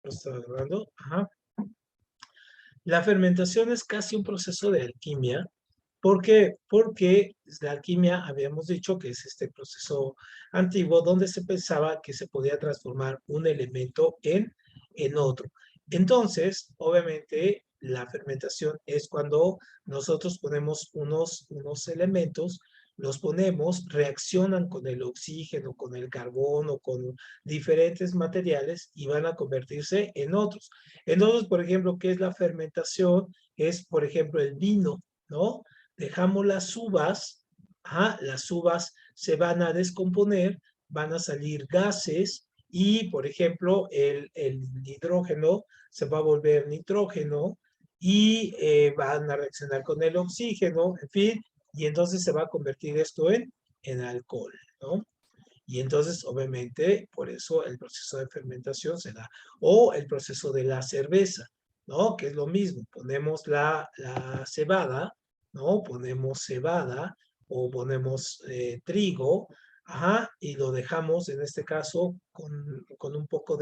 Lo estaba hablando. Ajá. La fermentación es casi un proceso de alquimia. ¿Por qué? Porque la alquimia habíamos dicho que es este proceso antiguo donde se pensaba que se podía transformar un elemento en otro. Entonces, obviamente, la fermentación es cuando nosotros ponemos unos elementos, los ponemos, reaccionan con el oxígeno, con el carbono, con diferentes materiales y van a convertirse en otros. Entonces, por ejemplo, ¿qué es la fermentación? Es, por ejemplo, el vino, ¿no? Dejamos las uvas, las uvas se van a descomponer, van a salir gases y, por ejemplo, el hidrógeno se va a volver nitrógeno y van a reaccionar con el oxígeno, en fin, y entonces se va a convertir esto en alcohol, ¿no? Y entonces, obviamente, por eso el proceso de fermentación se da. O el proceso de la cerveza, ¿no? Que es lo mismo. Ponemos la cebada, ¿no? Ponemos cebada o ponemos trigo, y lo dejamos, en este caso, con un poco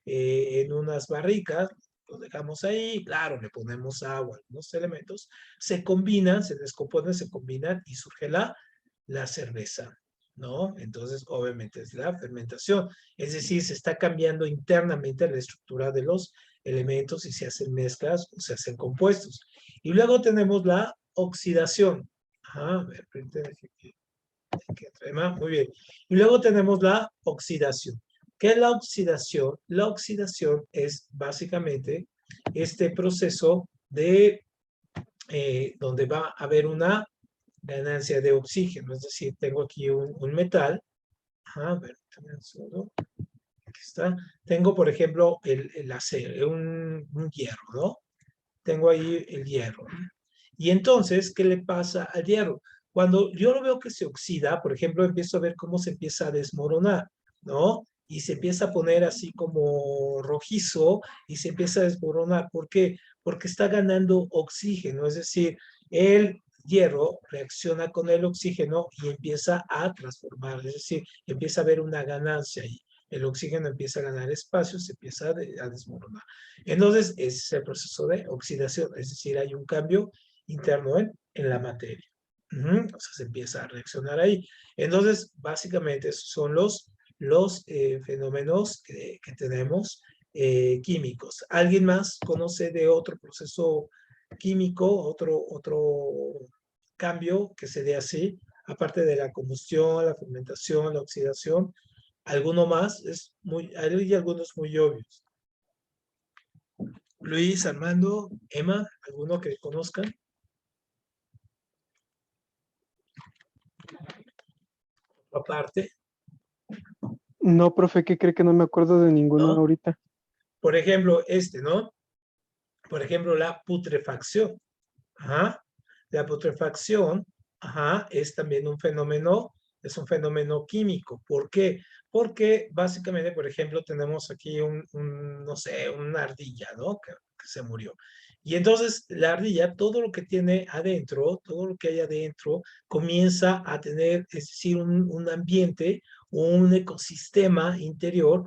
en unas barricas, lo dejamos ahí, claro, le ponemos agua, algunos elementos, se combinan, se descomponen, se combinan y surge la cerveza, ¿no? Entonces, obviamente es la fermentación. Es decir, se está cambiando internamente la estructura de los elementos y se hacen mezclas o se hacen compuestos. Y luego tenemos la oxidación. A ver, muy bien. Y luego tenemos la oxidación. ¿Qué es la oxidación? La oxidación es básicamente este proceso de donde va a haber una ganancia de oxígeno, es decir, tengo aquí un metal, a ver, aquí está, tengo por ejemplo el acero, un hierro, ¿no? Tengo ahí el hierro. Y entonces, ¿qué le pasa al hierro? Cuando yo lo veo que se oxida, por ejemplo, empiezo a ver cómo se empieza a desmoronar, ¿no? Y se empieza a poner así como rojizo y se empieza a desmoronar. ¿Por qué? Porque está ganando oxígeno, es decir, el hierro reacciona con el oxígeno y empieza a transformar, es decir, empieza a haber una ganancia ahí. El oxígeno empieza a ganar espacio, se empieza a desmoronar. Entonces, es el proceso de oxidación, es decir, hay un cambio interno en la materia. O sea, se empieza a reaccionar ahí. Entonces, básicamente, esos son los fenómenos que tenemos químicos. ¿Alguien más conoce de otro proceso químico, otro cambio que se dé así, aparte de la combustión, la fermentación, la oxidación? ¿Alguno más? Hay algunos muy obvios. Luis, Armando, Emma, ¿alguno que conozcan? Aparte, No, profe, ¿qué cree que no me acuerdo de ninguno ¿no? ahorita? Por ejemplo, ¿no? Por ejemplo, la putrefacción. Ajá. La putrefacción, es también es un fenómeno químico. ¿Por qué? Porque básicamente, por ejemplo, tenemos aquí no sé, una ardilla, ¿no? Que se murió. Y entonces la ardilla, todo lo que tiene adentro, todo lo que hay adentro, comienza a tener, es decir, un ambiente, un ecosistema interior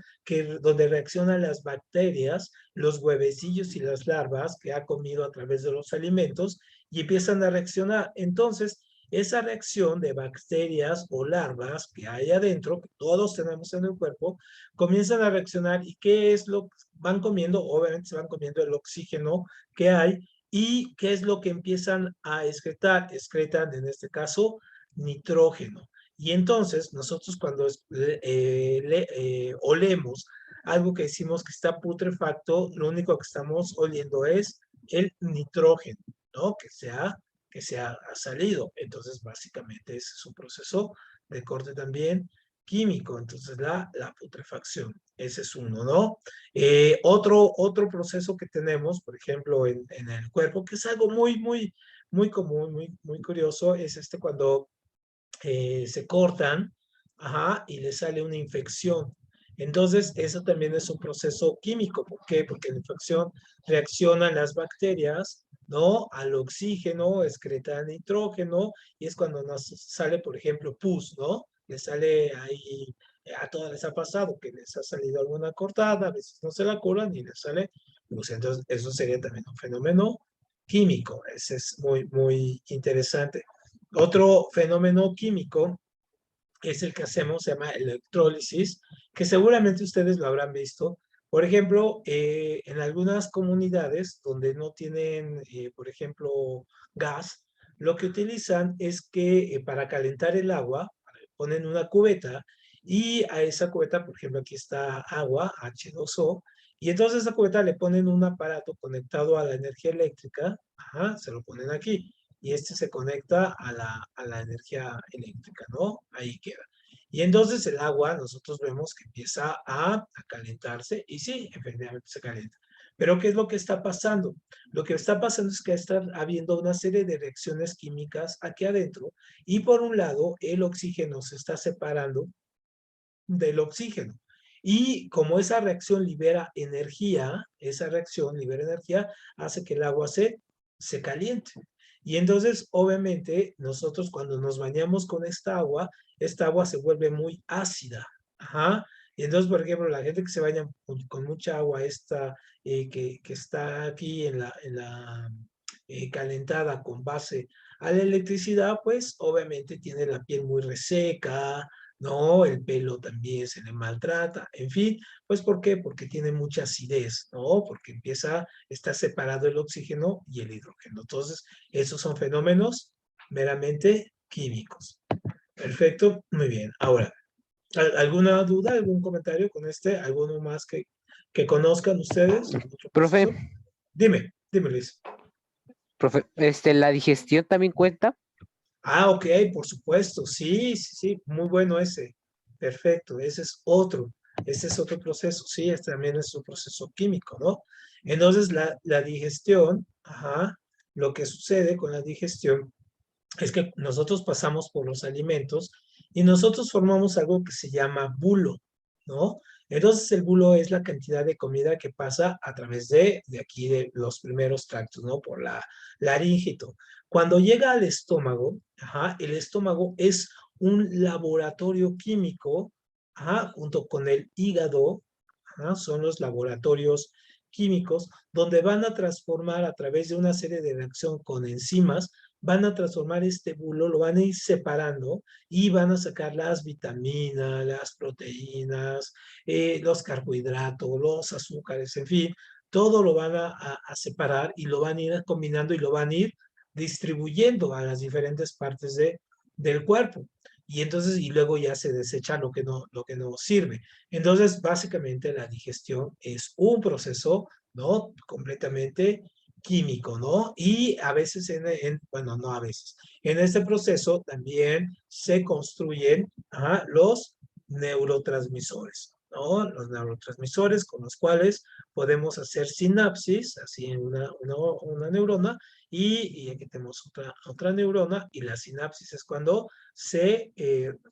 donde reaccionan las bacterias, los huevecillos y las larvas que ha comido a través de los alimentos y empiezan a reaccionar. Entonces, esa reacción de bacterias o larvas que hay adentro, que todos tenemos en el cuerpo, comienzan a reaccionar y ¿qué es lo que van comiendo? Obviamente se van comiendo el oxígeno que hay y ¿qué es lo que empiezan a excretar? Excretan, en este caso, nitrógeno. Y entonces nosotros cuando olemos algo que decimos que está putrefacto, lo único que estamos oliendo es el nitrógeno, ¿no? Ha salido. Entonces, básicamente ese es un proceso de corte también químico. Entonces, la putrefacción, ese es uno, ¿no? Otro proceso que tenemos, por ejemplo, en el cuerpo, que es algo muy común, muy curioso, es cuando se cortan, y le sale una infección. Entonces, eso también es un proceso químico. ¿Por qué? Porque la infección reaccionan las bacterias, ¿no? Al oxígeno, excreta nitrógeno, y es cuando nos sale, por ejemplo, pus, ¿no? Le sale ahí A todas les ha pasado que les ha salido alguna cortada, a veces no se la curan y les sale luz. Entonces, eso sería también un fenómeno químico. Ese es muy, muy interesante. Otro fenómeno químico es el que hacemos, se llama electrólisis, que seguramente ustedes lo habrán visto. Por ejemplo, en algunas comunidades donde no tienen, por ejemplo, gas, lo que utilizan es que para calentar el agua, ponen una cubeta y a esa cubeta, por ejemplo, aquí está agua, H2O, y entonces a esa cubeta le ponen un aparato conectado a la energía eléctrica, ajá, se lo ponen aquí y este se conecta a la energía eléctrica, ¿no? Ahí queda. Y entonces el agua, nosotros vemos que empieza a calentarse y sí, efectivamente se calienta. Pero ¿qué es lo que está pasando? Lo que está pasando es que está habiendo una serie de reacciones químicas aquí adentro y por un lado el oxígeno se está separando del oxígeno. Y como esa reacción libera energía, esa reacción libera energía, hace que el agua se caliente. Y entonces, obviamente, nosotros cuando nos bañamos con esta agua se vuelve muy ácida. Ajá. Y entonces, por ejemplo, la gente que se baña con mucha agua, esta que está aquí en la calentada con base a la electricidad, pues obviamente tiene la piel muy reseca, ¿no? El pelo también se le maltrata, en fin, pues ¿por qué? Porque tiene mucha acidez, ¿no? Porque está separado el oxígeno y el hidrógeno. Entonces, esos son fenómenos meramente químicos. Perfecto, muy bien. Ahora, ¿alguna duda, algún comentario con este? ¿Alguno más que conozcan ustedes? ¿Otro Profe, proceso? Dime, Luis. profe, ¿la digestión también cuenta? Ah, ok, por supuesto, sí, sí, sí, muy bueno ese. Perfecto, ese es otro proceso, sí, este también es un proceso químico, ¿no? Entonces, la digestión, ajá, lo que sucede con la digestión es que nosotros pasamos por los alimentos y nosotros formamos algo que se llama bulo, ¿no? Entonces el bulo es la cantidad de comida que pasa a través de aquí, de los primeros tractos, ¿no? Por la laríngito. Cuando llega al estómago, ajá, el estómago es un laboratorio químico, ajá, junto con el hígado, ajá, son los laboratorios químicos donde van a transformar a través de una serie de reacción con enzimas, van a transformar este bulo, lo van a ir separando y van a sacar las vitaminas, las proteínas, los carbohidratos, los azúcares, en fin, todo lo van a separar y lo van a ir combinando y lo van a ir distribuyendo a las diferentes partes del cuerpo. Y entonces, y luego ya se desecha lo que no sirve. Entonces, básicamente la digestión es un proceso, ¿no? Completamente químico, ¿no? Y a veces, bueno, no a veces, en este proceso también se construyen los neurotransmisores, ¿no? Los neurotransmisores con los cuales podemos hacer sinapsis, así en una neurona, y aquí tenemos otra neurona, y la sinapsis es cuando se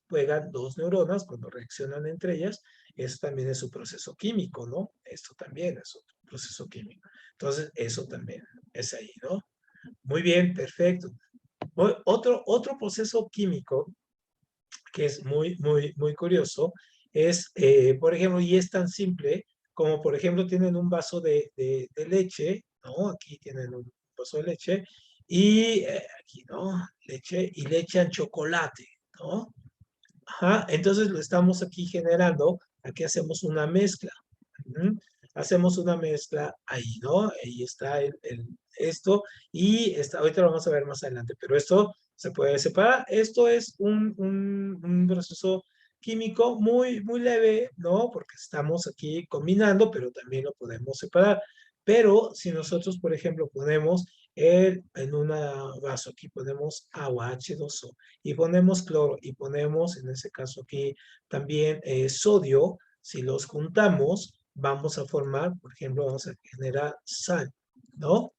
pegan dos neuronas, cuando reaccionan entre ellas, eso también es un proceso químico, ¿no? Esto también es otro proceso químico. Entonces, eso también es ahí, ¿no? Muy bien, perfecto. Otro proceso químico que es muy, muy, muy curioso es, por ejemplo, y es tan simple como, por ejemplo, tienen un vaso de leche, ¿no? Aquí tienen un vaso de leche y aquí, ¿no? Leche y le echan chocolate, ¿no? Ajá, entonces lo estamos aquí generando, aquí hacemos una mezcla. Ujú. Hacemos una mezcla ahí, ¿no? Ahí está esto y ahorita lo vamos a ver más adelante, pero esto se puede separar. Esto es un proceso químico muy, muy leve, ¿no? Porque estamos aquí combinando, pero también lo podemos separar. Pero si nosotros, por ejemplo, ponemos en un vaso, aquí ponemos agua H2O y ponemos cloro y ponemos, en ese caso aquí, también sodio, si los juntamos, vamos a formar, por ejemplo, vamos a generar sal, ¿no?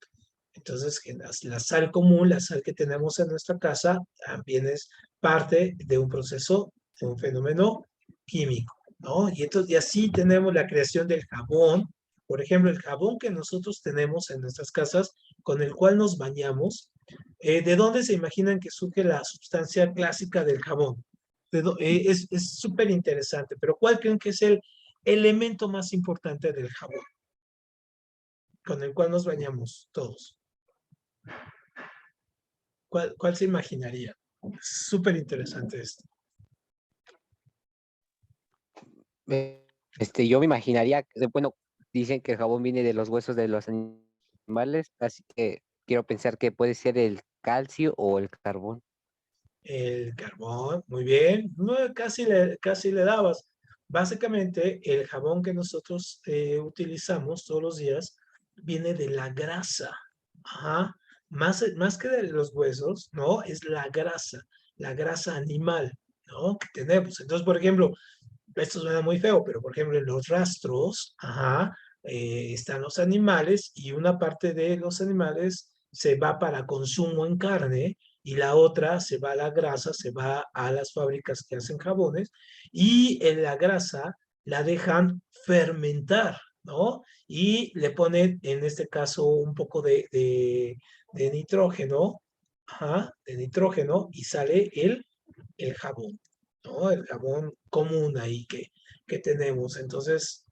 Entonces, la sal común, la sal que tenemos en nuestra casa, también es parte de un proceso, de un fenómeno químico, ¿no? Y, entonces, y así tenemos la creación del jabón. Por ejemplo, el jabón que nosotros tenemos en nuestras casas, con el cual nos bañamos, ¿de dónde se imaginan que surge la sustancia clásica del jabón? Es súper interesante, pero ¿cuál creen que es el elemento más importante del jabón? Con el cual nos bañamos todos. ¿Cuál se imaginaría? Súper interesante esto. Yo me imaginaría, bueno, dicen que el jabón viene de los huesos de los animales, así que quiero pensar que puede ser el calcio o el carbón. El carbón, muy bien. No, casi le dabas. Básicamente, el jabón que nosotros utilizamos todos los días viene de la grasa. Ajá. Más que de los huesos, ¿no? Es la grasa animal, ¿no? Que tenemos. Entonces, por ejemplo, esto suena muy feo, pero por ejemplo en los rastros, ajá, están los animales y una parte de los animales se va para consumo en carne y la otra se va a la grasa, se va a las fábricas que hacen jabones y en la grasa la dejan fermentar, ¿no? Y le ponen en este caso un poco de nitrógeno, ajá, de nitrógeno y sale el jabón, ¿no? El jabón común ahí que tenemos. Entonces,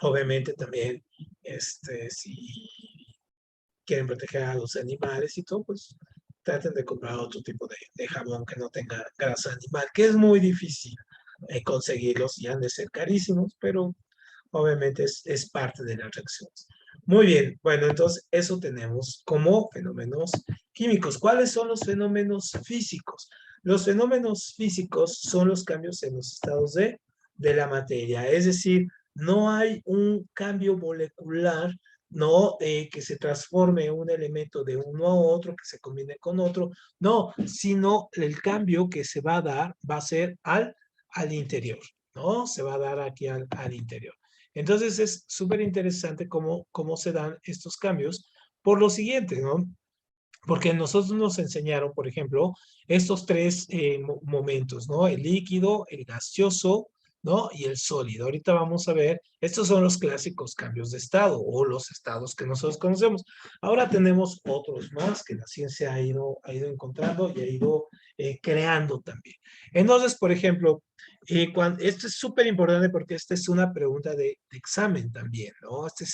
obviamente también, si quieren proteger a los animales y todo, pues traten de comprar otro tipo de jabón que no tenga grasa animal, que es muy difícil conseguirlos y han de ser carísimos, pero obviamente es parte de las reacciones. Muy bien, bueno, entonces eso tenemos como fenómenos químicos. ¿Cuáles son los fenómenos físicos? Los fenómenos físicos son los cambios en los estados de la materia, es decir, no hay un cambio molecular, no que se transforme un elemento de uno a otro, que se combine con otro, no, sino el cambio que se va a dar va a ser al interior, ¿no? Se va a dar aquí al interior. Entonces es súper interesante cómo se dan estos cambios por lo siguiente, ¿no? Porque nosotros nos enseñaron, por ejemplo, estos tres momentos, ¿no? El líquido, el gaseoso, ¿no? Y el sólido. Ahorita vamos a ver, estos son los clásicos cambios de estado o los estados que nosotros conocemos. Ahora tenemos otros más que la ciencia ha ido encontrando y ha ido creando también. Entonces, por ejemplo, esto es súper importante porque esta es una pregunta de examen también, ¿no? Este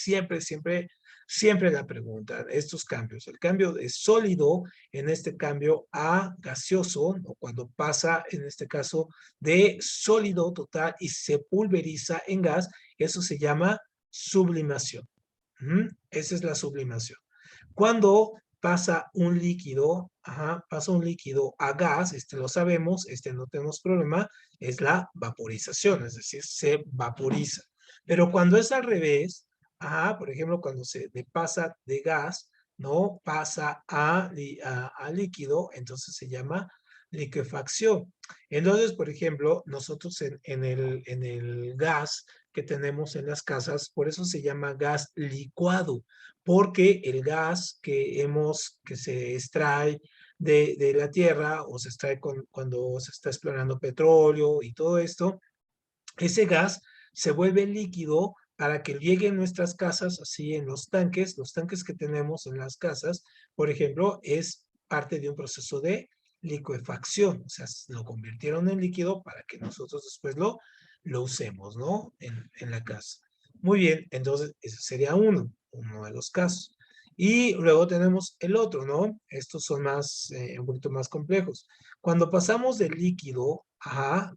siempre la pregunta, estos cambios. El cambio de sólido, en este cambio a gaseoso, o cuando pasa, en este caso, de sólido total y se pulveriza en gas, eso se llama sublimación. Esa es la sublimación. Cuando pasa un líquido, pasa un líquido a gas, lo sabemos, no tenemos problema, es la vaporización, es decir, se vaporiza. Pero cuando es al revés, por ejemplo, cuando se pasa de gas, ¿no? Pasa a líquido, entonces se llama liquefacción. Entonces, por ejemplo, nosotros en el gas que tenemos en las casas, por eso se llama gas licuado, porque el gas que se extrae de la tierra o se extrae cuando se está explorando petróleo y todo esto, ese gas se vuelve líquido para que llegue a nuestras casas, así en los tanques que tenemos en las casas, por ejemplo, es parte de un proceso de liquefacción, o sea, lo convirtieron en líquido para que nosotros después lo usemos, ¿no? En la casa. Muy bien, entonces ese sería uno de los casos. Y luego tenemos el otro, ¿no? Estos son un poquito más complejos. Cuando pasamos del líquido a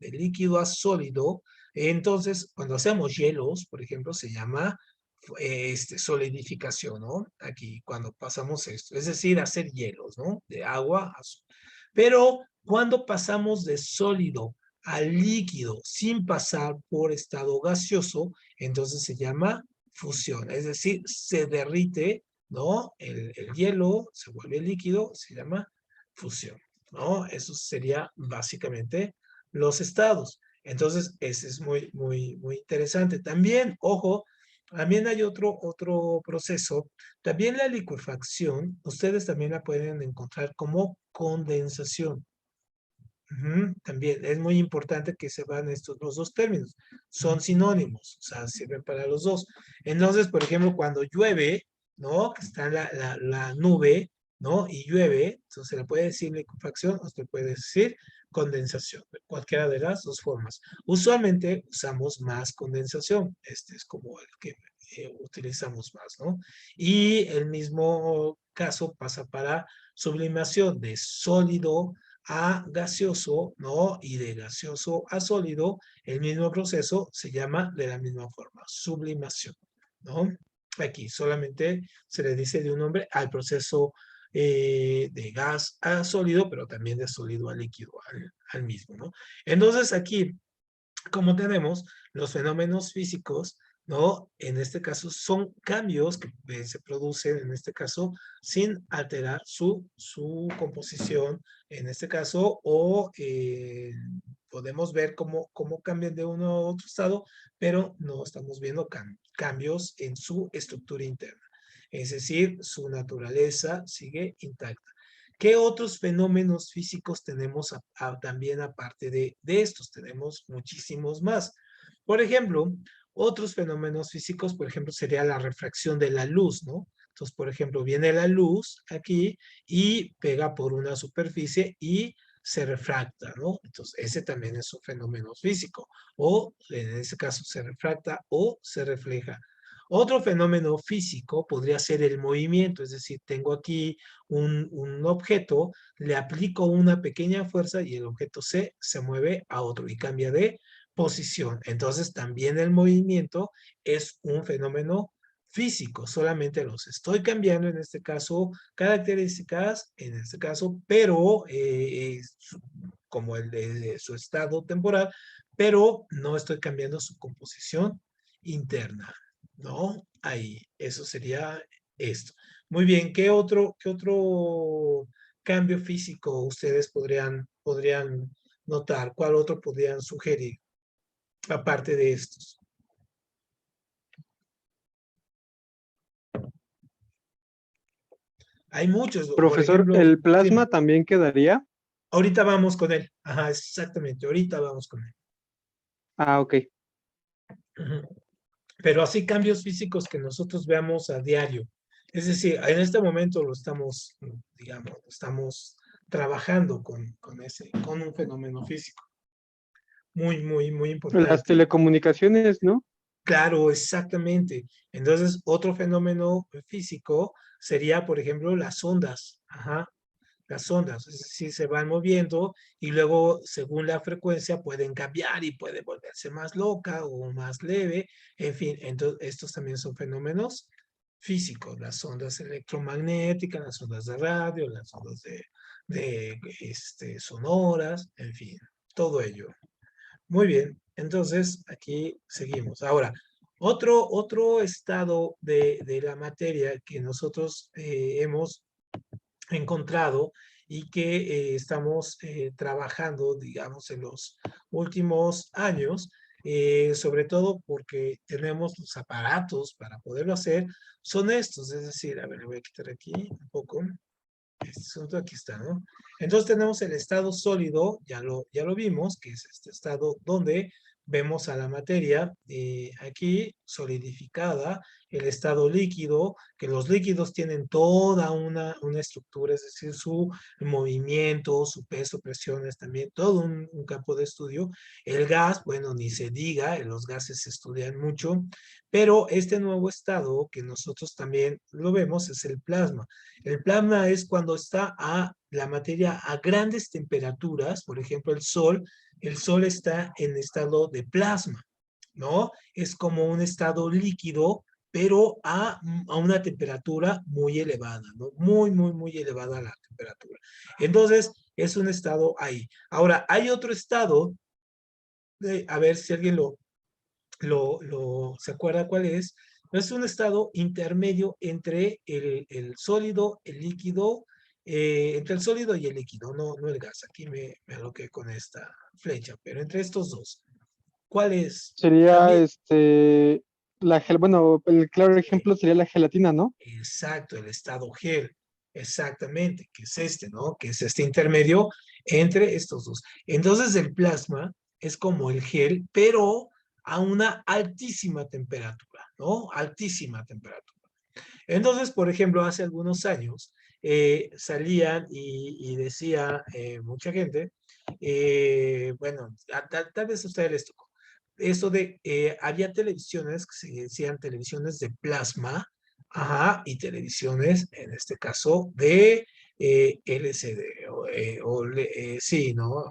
sólido, entonces, cuando hacemos hielos, por ejemplo, se llama solidificación, ¿no? Aquí, cuando pasamos esto, es decir, hacer hielos, ¿no? De agua a azúcar. Pero cuando pasamos de sólido a líquido sin pasar por estado gaseoso, entonces se llama fusión, es decir, se derrite, ¿no? El hielo se vuelve líquido, se llama fusión, ¿no? Eso sería básicamente los estados. Entonces, ese es muy, muy, muy interesante. También, ojo, también hay otro proceso. También la liquefacción, ustedes también la pueden encontrar como condensación. También es muy importante que se van estos los dos términos. Son sinónimos, o sea, sirven para los dos. Entonces, por ejemplo, cuando llueve, ¿no? Que está la nube, ¿no? Y llueve, entonces se le puede decir liquefacción o se le puede decir condensación, cualquiera de las dos formas. Usualmente usamos más condensación, este es como el que utilizamos más, ¿no? Y el mismo caso pasa para sublimación de sólido a gaseoso, ¿no? Y de gaseoso a sólido, el mismo proceso se llama de la misma forma, sublimación, ¿no? Aquí solamente se le dice de un nombre al proceso de gas a sólido, pero también de sólido a líquido, al mismo, ¿no? Entonces aquí, como tenemos los fenómenos físicos, ¿no? En este caso son cambios que se producen, en este caso, sin alterar su composición, en este caso, o podemos ver cómo cambian de uno a otro estado, pero no estamos viendo cambios en su estructura interna. Es decir, su naturaleza sigue intacta. ¿Qué otros fenómenos físicos tenemos también aparte de estos? Tenemos muchísimos más. Por ejemplo, otros fenómenos físicos, por ejemplo, sería la refracción de la luz, ¿no? Entonces, por ejemplo, viene la luz aquí y pega por una superficie y se refracta, ¿no? Entonces, ese también es un fenómeno físico. O, en ese caso, se refracta o se refleja. Otro fenómeno físico podría ser el movimiento, es decir, tengo aquí un objeto, le aplico una pequeña fuerza y el objeto se mueve a otro y cambia de posición. Entonces también el movimiento es un fenómeno físico, solamente los estoy cambiando, en este caso, características, en este caso, pero como el de su estado temporal, pero no estoy cambiando su composición interna, ¿no? Ahí, eso sería esto. Muy bien, ¿qué otro cambio físico ustedes podrían notar? ¿Cuál otro podrían sugerir, aparte de estos? Hay muchos, por Profesor, ejemplo, ¿el dime, plasma también quedaría? ahorita vamos con él. Ajá, exactamente, ahorita vamos con él. Ah, ok. Ujú. Pero así cambios físicos que nosotros veamos a diario. Es decir, en este momento lo estamos, digamos, estamos trabajando con un fenómeno físico. Muy, muy, muy Las importante. telecomunicaciones, ¿no? Claro, exactamente. Entonces, otro fenómeno físico sería, por ejemplo, las ondas. Ajá, las ondas. Es decir, se van moviendo y luego, según la frecuencia, pueden cambiar y puede volverse más loca o más leve. En fin, entonces, estos también son fenómenos físicos. Las ondas electromagnéticas, las ondas de radio, las ondas de sonoras, en fin, todo ello. Muy bien, entonces aquí seguimos. Ahora, otro estado de la materia que nosotros hemos encontrado y que estamos trabajando, digamos, en los últimos años, sobre todo porque tenemos los aparatos para poderlo hacer, son estos. Es decir, a ver, le voy a quitar aquí un poco. Este asunto aquí está, ¿no? Entonces tenemos el estado sólido, ya lo vimos, que es este estado donde vemos a la materia aquí solidificada, el estado líquido, que los líquidos tienen toda una estructura, es decir, su movimiento, su peso, presiones también, todo un campo de estudio. El gas, bueno, ni se diga, los gases se estudian mucho, pero este nuevo estado que nosotros también lo vemos es el plasma. El plasma es cuando está la materia a grandes temperaturas, por ejemplo, el sol está en estado de plasma, ¿no? Es como un estado líquido, pero a una temperatura muy elevada, ¿no? Muy, muy, muy elevada la temperatura. Entonces, es un estado ahí. Ahora, hay otro estado, a ver si alguien se acuerda cuál es. Es un estado intermedio entre el sólido, el líquido, entre el sólido y el líquido, no el gas. Aquí me aloqué con esta flecha, pero entre estos dos. ¿Cuál es? Sería También, bueno, el claro ejemplo sería la gelatina, ¿no? exacto, el estado gel. Exactamente, que es este, ¿no? Que es este intermedio entre estos dos. Entonces el plasma es como el gel, pero a una altísima temperatura, ¿no? Altísima temperatura. Entonces, por ejemplo, hace algunos años salían y decía mucha gente bueno, tal vez a ustedes les tocó. Eso de, había televisiones que se decían televisiones de plasma, ajá, y televisiones, en este caso, de LCD, sí, ¿no?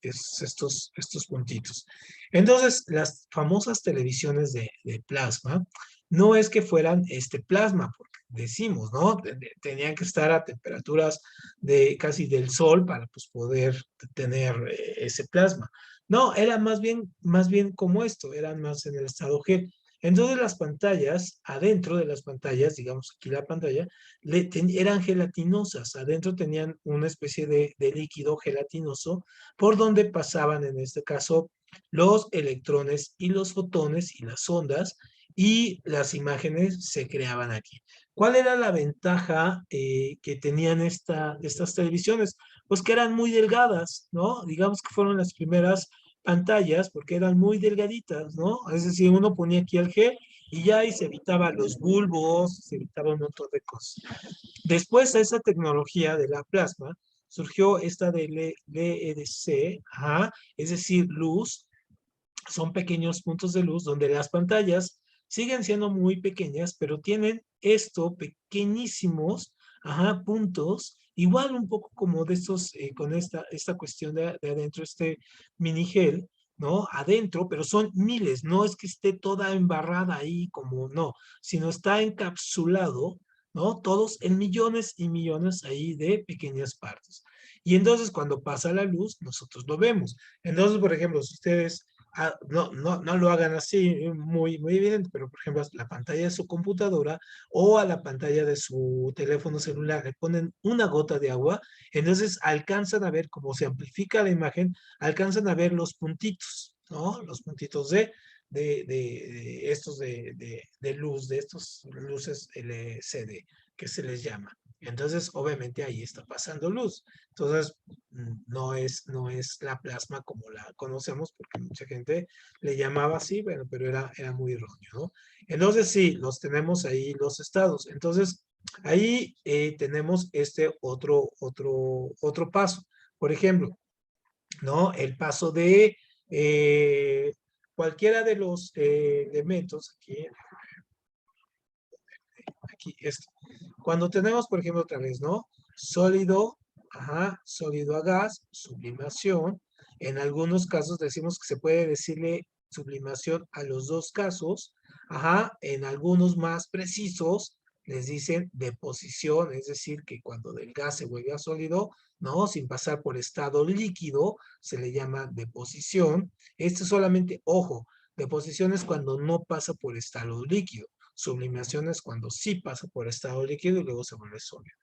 Estos puntitos. Entonces, las famosas televisiones de plasma, no es que fueran este plasma, porque decimos, ¿no? Tenían que estar a temperaturas de casi del sol para pues, poder tener ese plasma. No, era más bien como esto, eran más en el estado gel. Entonces las pantallas, adentro de las pantallas, digamos aquí la pantalla, eran gelatinosas. Adentro tenían una especie de líquido gelatinoso por donde pasaban, en este caso, los electrones y los fotones y las ondas, y las imágenes se creaban aquí. ¿Cuál era la ventaja que tenían estas televisiones? Pues que eran muy delgadas, ¿no? Digamos que fueron las primeras pantallas porque eran muy delgaditas, ¿no? Es decir, uno ponía aquí el G y ya ahí se evitaba los bulbos, se evitaba un montón de cosas. Después de esa tecnología de la plasma, surgió esta de LEDC, ajá, es decir, luz, son pequeños puntos de luz donde las pantallas siguen siendo muy pequeñas, pero tienen esto, pequeñísimos, ajá, puntos, igual un poco como de estos, con esta cuestión de adentro, este mini gel, ¿no? Adentro, pero son miles, no es que esté toda embarrada ahí como, no, sino está encapsulado, ¿no? Todos en millones y millones ahí de pequeñas partes. Y entonces cuando pasa la luz, nosotros lo vemos. Entonces, por ejemplo, si ustedes no lo hagan así muy evidente, pero por ejemplo, a la pantalla de su computadora o a la pantalla de su teléfono celular le ponen una gota de agua, entonces alcanzan a ver cómo se amplifica la imagen, alcanzan a ver los puntitos, ¿no? Los puntitos de estos de luz, de estos luces LCD, que se les llama. Entonces, obviamente ahí está pasando luz. Entonces, no es la plasma como la conocemos, porque mucha gente le llamaba así, bueno, pero era muy erróneo, ¿no? Entonces, sí, los tenemos ahí los estados. Entonces, ahí tenemos este otro paso. Por ejemplo, ¿no? El paso de cualquiera de los elementos, aquí, esto. Cuando tenemos, por ejemplo, otra vez, ¿no? Sólido, ajá, sólido a gas, sublimación. En algunos casos decimos que se puede decirle sublimación a los dos casos. Ajá, en algunos más precisos les dicen deposición, es decir, que cuando del gas se vuelve a sólido, ¿no? Sin pasar por estado líquido, se le llama deposición. Esto solamente, ojo, deposición es cuando no pasa por estado líquido. Sublimación es cuando sí pasa por estado líquido y luego se vuelve sólido.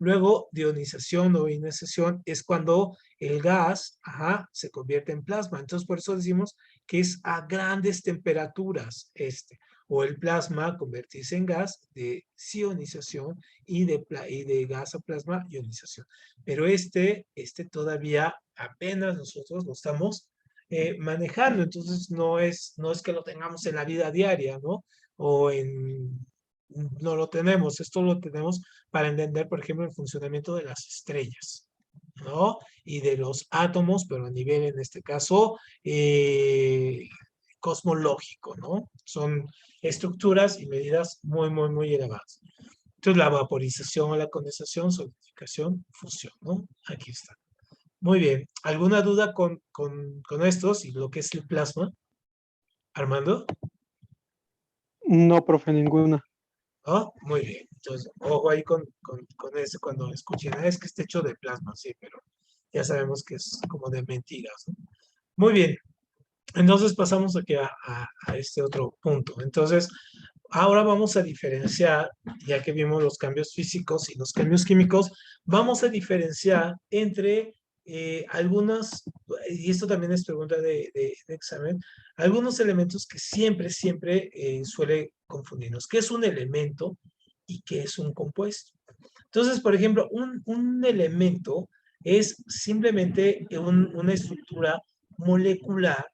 Luego, ionización o ionalización es cuando el gas, ajá, se convierte en plasma. Entonces, por eso decimos que es a grandes temperaturas o el plasma convertirse en gas de ionización y de gas a plasma, ionización. Pero todavía apenas nosotros lo estamos manejando, entonces no es que lo tengamos en la vida diaria, ¿no? No lo tenemos, esto lo tenemos para entender, por ejemplo, el funcionamiento de las estrellas, ¿no? Y de los átomos, pero a nivel, en este caso, cosmológico, ¿no? Son estructuras y medidas muy elevadas. Entonces, la vaporización, la condensación, solidificación, fusión, ¿no? Aquí está. Muy bien. ¿Alguna duda con estos y lo que es el plasma? Armando. No, profe, ninguna. ¿No? Muy bien. Entonces, ojo ahí con eso cuando escuchen, es que está hecho de plasma, sí, pero ya sabemos que es como de mentiras, ¿no? Muy bien. Entonces pasamos aquí a este otro punto. Entonces, ahora vamos a diferenciar, ya que vimos los cambios físicos y los cambios químicos, vamos a diferenciar entre algunos, y esto también es pregunta de examen, algunos elementos que siempre suele confundirnos. ¿Qué es un elemento y qué es un compuesto? Entonces, por ejemplo, un elemento es simplemente una estructura molecular,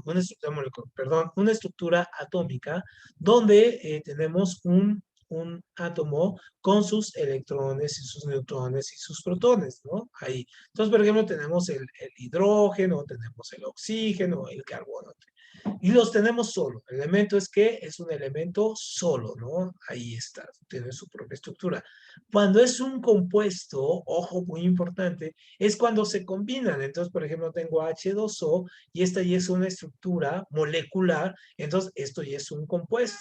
una estructura molecular, perdón, una estructura atómica donde tenemos un un átomo con sus electrones y sus neutrones y sus protones, ¿no? Ahí. Entonces, por ejemplo, tenemos el hidrógeno, tenemos el oxígeno, el carbono. Y los tenemos solo. El elemento es que es un elemento solo, ¿no? Ahí está, tiene su propia estructura. Cuando es un compuesto, ojo, muy importante, es cuando se combinan. Entonces, por ejemplo, tengo H2O y esta ya es una estructura molecular, entonces esto ya es un compuesto.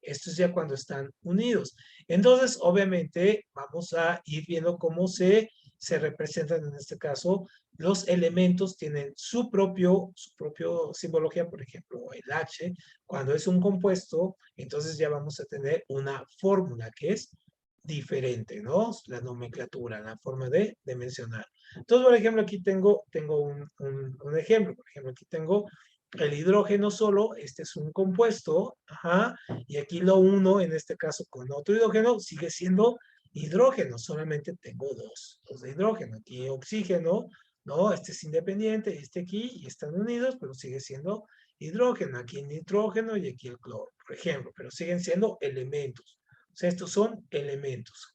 Esto es ya cuando están unidos. Entonces, obviamente, vamos a ir viendo cómo se representan en este caso. Los elementos tienen su propio simbología, por ejemplo, el H, cuando es un compuesto, entonces ya vamos a tener una fórmula que es diferente, ¿no? La nomenclatura, la forma de mencionar. Entonces, por ejemplo, aquí tengo un ejemplo. Por ejemplo, aquí tengo el hidrógeno solo, este es un compuesto, ajá, y aquí lo uno, en este caso, con otro hidrógeno, sigue siendo hidrógeno, solamente tengo dos de hidrógeno. Aquí oxígeno, ¿no? Este es independiente, este aquí, y están unidos, pero sigue siendo hidrógeno. Aquí el nitrógeno y aquí el cloro, por ejemplo, pero siguen siendo elementos. O sea, estos son elementos.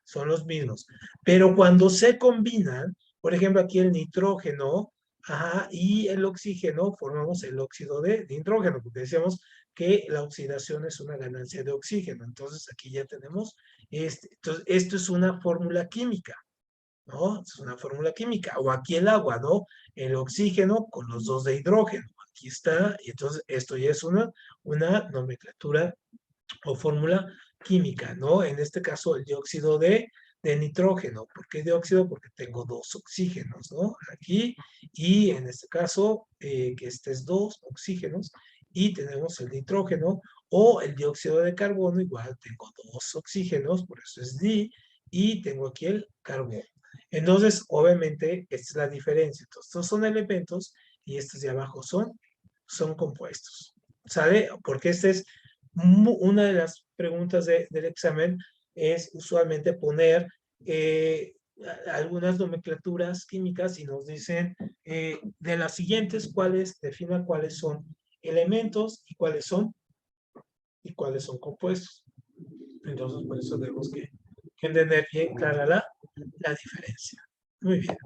Son los mismos. Pero cuando se combinan, por ejemplo, aquí el nitrógeno, ajá, y el oxígeno, formamos el óxido de nitrógeno, porque decíamos que la oxidación es una ganancia de oxígeno. Entonces, aquí ya tenemos entonces, esto es una fórmula química, ¿no? Es una fórmula química. O aquí el agua, ¿no? El oxígeno con los dos de hidrógeno. Aquí está, y entonces esto ya es una nomenclatura o fórmula química, ¿no? En este caso, el dióxido de nitrógeno. ¿Por qué dióxido? Porque tengo dos oxígenos, ¿no? Aquí, y en este caso, que este es dos oxígenos, y tenemos el nitrógeno, o el dióxido de carbono, igual tengo dos oxígenos, por eso es di, y tengo aquí el carbono. Entonces, obviamente, esta es la diferencia. Entonces, estos son elementos, y estos de abajo son compuestos. ¿Sabe? Porque este es una de las preguntas del examen es usualmente poner algunas nomenclaturas químicas y nos dicen de las siguientes defina cuáles son elementos y cuáles son compuestos. Entonces, por eso tenemos que entender bien clara la diferencia. Muy bien.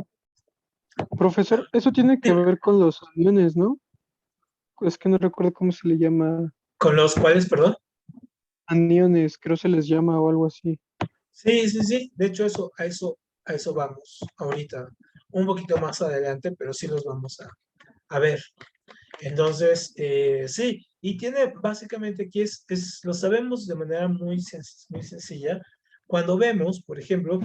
Profesor, eso tiene que ver con los aniones, ¿no? Es que no recuerdo cómo se le llama. ¿Con los cuales, perdón? Aniones, creo se les llama o algo así. Sí, sí, sí. De hecho, a eso vamos ahorita. Un poquito más adelante, pero sí los vamos a ver. Entonces, sí, y tiene básicamente aquí lo sabemos de manera muy sencilla. Cuando vemos, por ejemplo,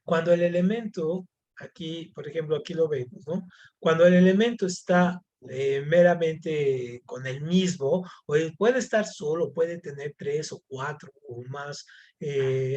cuando el elemento, aquí, por ejemplo, aquí lo vemos, ¿no? Cuando el elemento está meramente con el mismo, o puede estar solo, puede tener 3 o 4 o más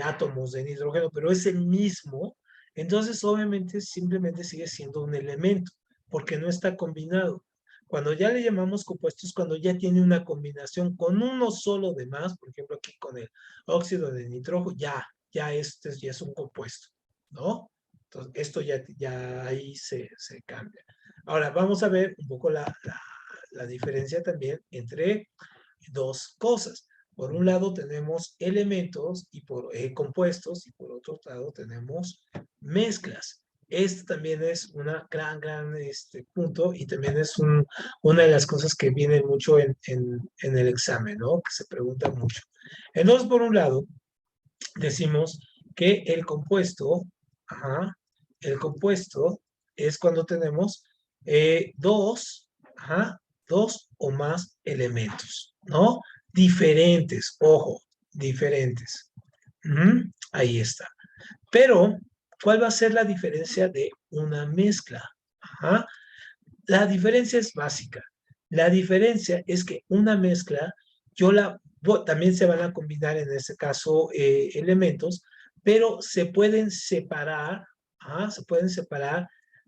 átomos de nitrógeno, pero es el mismo, entonces obviamente simplemente sigue siendo un elemento, porque no está combinado. Cuando ya le llamamos compuestos, cuando ya tiene una combinación con uno solo de más, por ejemplo aquí con el óxido de nitrógeno, ya este ya es un compuesto, ¿no? Entonces, esto ya ahí se cambia. Ahora, vamos a ver un poco la diferencia también entre dos cosas. Por un lado tenemos elementos y compuestos, y por otro lado tenemos mezclas. Este también es una gran punto, y también es una de las cosas que viene mucho en el examen, ¿no? Que se pregunta mucho. Entonces, por un lado, decimos que el compuesto, el compuesto es cuando tenemos dos o más elementos, ¿no? Diferentes, ojo, diferentes. Ahí está. Pero, ¿cuál va a ser la diferencia de una mezcla? La diferencia es básica. La diferencia es que una mezcla, también se van a combinar en este caso elementos, pero se pueden separar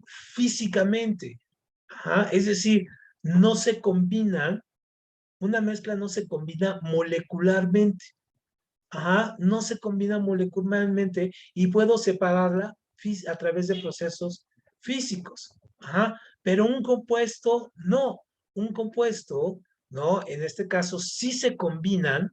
físicamente. Es decir, no se combinan, una mezcla no se combina molecularmente. No se combina molecularmente y puedo separarla a través de procesos físicos. Pero un compuesto, no. Un compuesto, ¿no? En este caso, sí se combinan,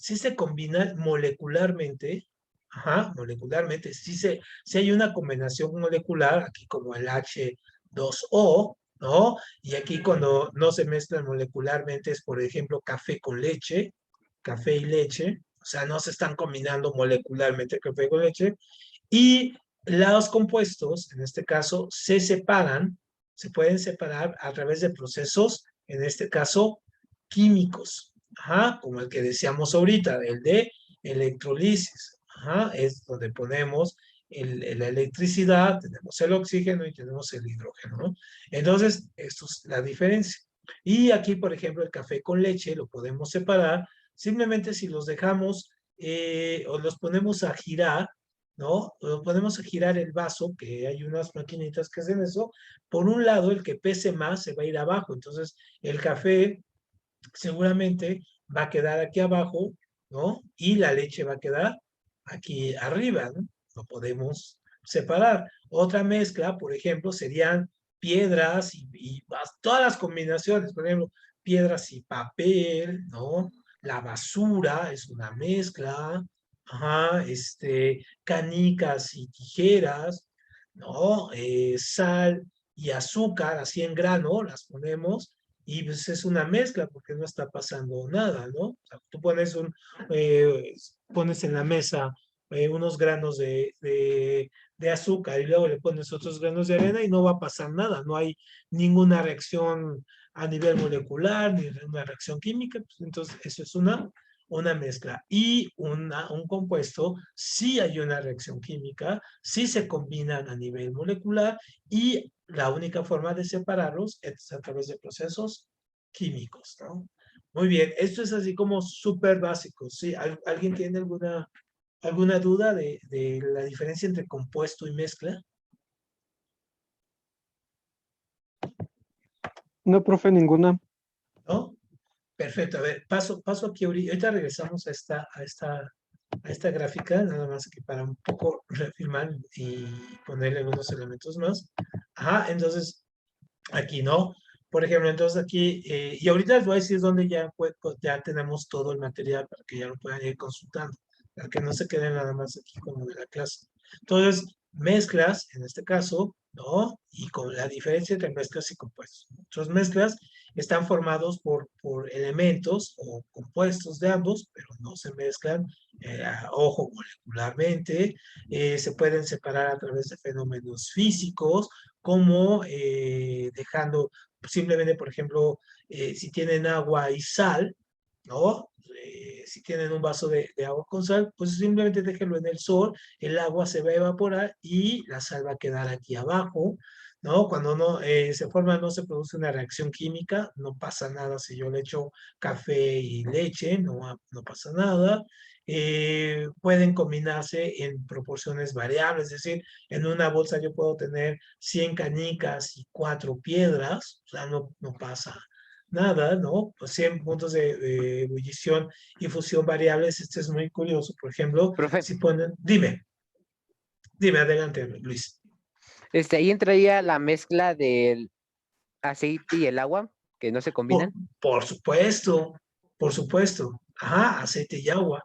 sí se combinan molecularmente, ajá, molecularmente, sí hay una combinación molecular, aquí como el H2O, ¿no? Y aquí cuando no se mezclan molecularmente es, por ejemplo, café con leche, café y leche, o sea, no se están combinando molecularmente café con leche, y los compuestos, en este caso, se separan, se pueden separar a través de procesos, en este caso, químicos, ajá, como el que decíamos ahorita, el de electrolisis, ajá, es donde ponemos la electricidad, tenemos el oxígeno y tenemos el hidrógeno, ¿no? Entonces, esto es la diferencia. Y aquí, por ejemplo, el café con leche lo podemos separar, simplemente si los dejamos o los ponemos a girar, ¿no? Lo ponemos a girar el vaso, que hay unas maquinitas que hacen eso. Por un lado, el que pese más se va a ir abajo. Entonces, el café seguramente va a quedar aquí abajo, ¿no? Y la leche va a quedar aquí arriba, ¿no? Lo podemos separar. Otra mezcla, por ejemplo, serían piedras y todas las combinaciones, por ejemplo, piedras y papel, ¿no? La basura es una mezcla, ajá, canicas y tijeras, ¿no? Sal y azúcar, así en grano, las ponemos, y pues es una mezcla porque no está pasando nada, ¿no? O sea, tú eh, pones en la mesa unos granos de azúcar y luego le pones otros granos de arena y no va a pasar nada, no hay ninguna reacción a nivel molecular ni una reacción química, pues entonces eso es una mezcla. Y un compuesto, sí hay una reacción química, sí se combinan a nivel molecular y la única forma de separarlos es a través de procesos químicos, ¿no? Muy bien, esto es así como súper básico, ¿sí? ¿Alguien tiene alguna duda de la diferencia entre compuesto y mezcla? No, profe, ninguna. ¿No? Perfecto, a ver, paso aquí ahorita regresamos a esta gráfica, nada más que para un poco reafirmar y ponerle algunos elementos más. Ajá, entonces, aquí, ¿no? Por ejemplo, entonces aquí, y ahorita les voy a decir dónde ya tenemos todo el material para que ya lo puedan ir consultando, para que no se queden nada más aquí como de la clase. Entonces, mezclas, en este caso, ¿no? Y con la diferencia entre mezclas y compuestos. Otras mezclas están formados por elementos o compuestos de ambos, pero no se mezclan, ojo, molecularmente, se pueden separar a través de fenómenos físicos, como dejando simplemente, por ejemplo, si tienen agua y sal, ¿no? Si tienen un vaso de agua con sal, pues simplemente déjenlo en el sol, el agua se va a evaporar y la sal va a quedar aquí abajo, ¿no? Cuando no se forma, no se produce una reacción química, no pasa nada si yo le echo café y leche, no pasa nada. Pueden combinarse en proporciones variables, es decir, en una bolsa yo puedo tener 100 canicas y 4 piedras, o sea, no pasa nada, ¿no? Pues 100 puntos de ebullición y fusión variables, esto es muy curioso. Por ejemplo, Profe, si ponen, dime, adelante, Luis. ahí entraría la mezcla del aceite y el agua, que no se Por, combinan. por supuesto, ajá, aceite y agua,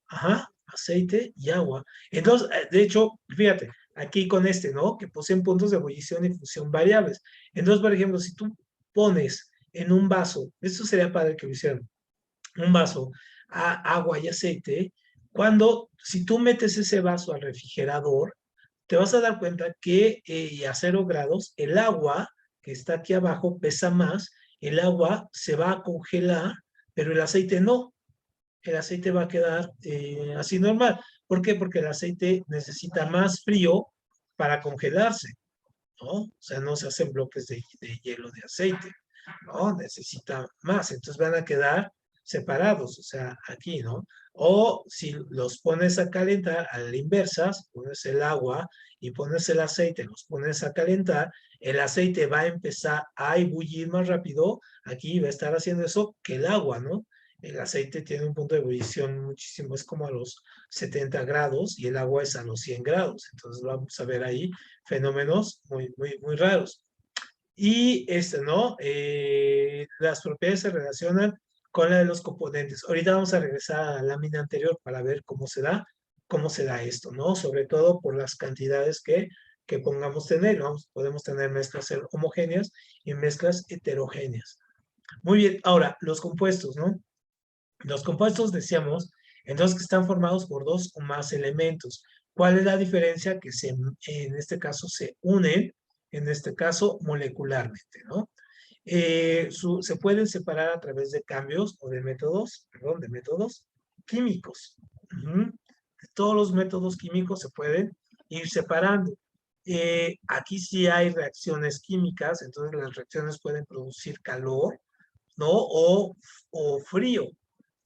ajá, aceite y agua. Entonces, de hecho, fíjate, aquí con ¿no? Que poseen puntos de ebullición y fusión variables. Entonces, por ejemplo, si tú pones en un vaso, esto sería padre que lo hicieran, un vaso agua y aceite, si tú metes ese vaso al refrigerador, te vas a dar cuenta que a 0 grados el agua que está aquí abajo pesa más, el agua se va a congelar, pero el aceite no, el aceite va a quedar así normal. ¿Por qué? Porque el aceite necesita más frío para congelarse, ¿no? O sea, no se hacen bloques de hielo de aceite, ¿no? Necesita más, entonces van a quedar separados, o sea, aquí, ¿no? O si los pones a calentar a la inversa, pones el agua y pones el aceite, los pones a calentar, el aceite va a empezar a ebullir más rápido, aquí va a estar haciendo eso que el agua, ¿no? El aceite tiene un punto de ebullición muchísimo, es como a los 70 grados y el agua es a los 100 grados. Entonces vamos a ver ahí fenómenos muy, muy, muy raros. Y ¿no? Las propiedades se relacionan con la de los componentes. Ahorita vamos a regresar a la lámina anterior para ver cómo se da esto, ¿no? Sobre todo por las cantidades que pongamos tener, ¿no? Podemos tener mezclas homogéneas y mezclas heterogéneas. Muy bien, ahora, los compuestos, ¿no? Los compuestos, decíamos, entonces que están formados por dos o más elementos. ¿Cuál es la diferencia? Que en este caso se unen, en este caso molecularmente, ¿no? Se pueden separar a través de cambios o de métodos, perdón, de métodos químicos. Ujú. Todos los métodos químicos se pueden ir separando. Aquí sí hay reacciones químicas, entonces las reacciones pueden producir calor, ¿no? O frío,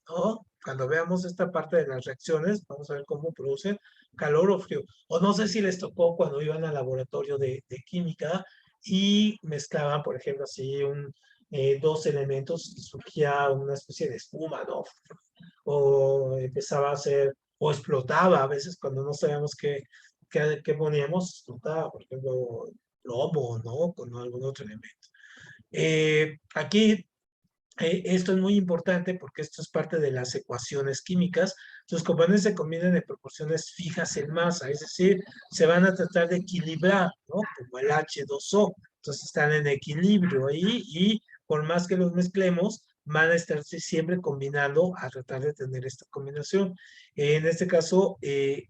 ¿no? Cuando veamos esta parte de las reacciones, vamos a ver cómo producen calor o frío. O no sé si les tocó cuando iban al laboratorio de química y mezclaban, por ejemplo, así dos elementos y surgía una especie de espuma, ¿no? O empezaba a hacer, o explotaba a veces cuando no sabíamos qué poníamos, explotaba, por ejemplo, plomo, ¿no? Con algún otro elemento. Aquí esto es muy importante porque esto es parte de las ecuaciones químicas. Los componentes se combinan en proporciones fijas en masa, es decir, se van a tratar de equilibrar, ¿no? Como el H2O. Entonces están en equilibrio ahí y por más que los mezclemos, van a estarse siempre combinando a tratar de tener esta combinación. En este caso,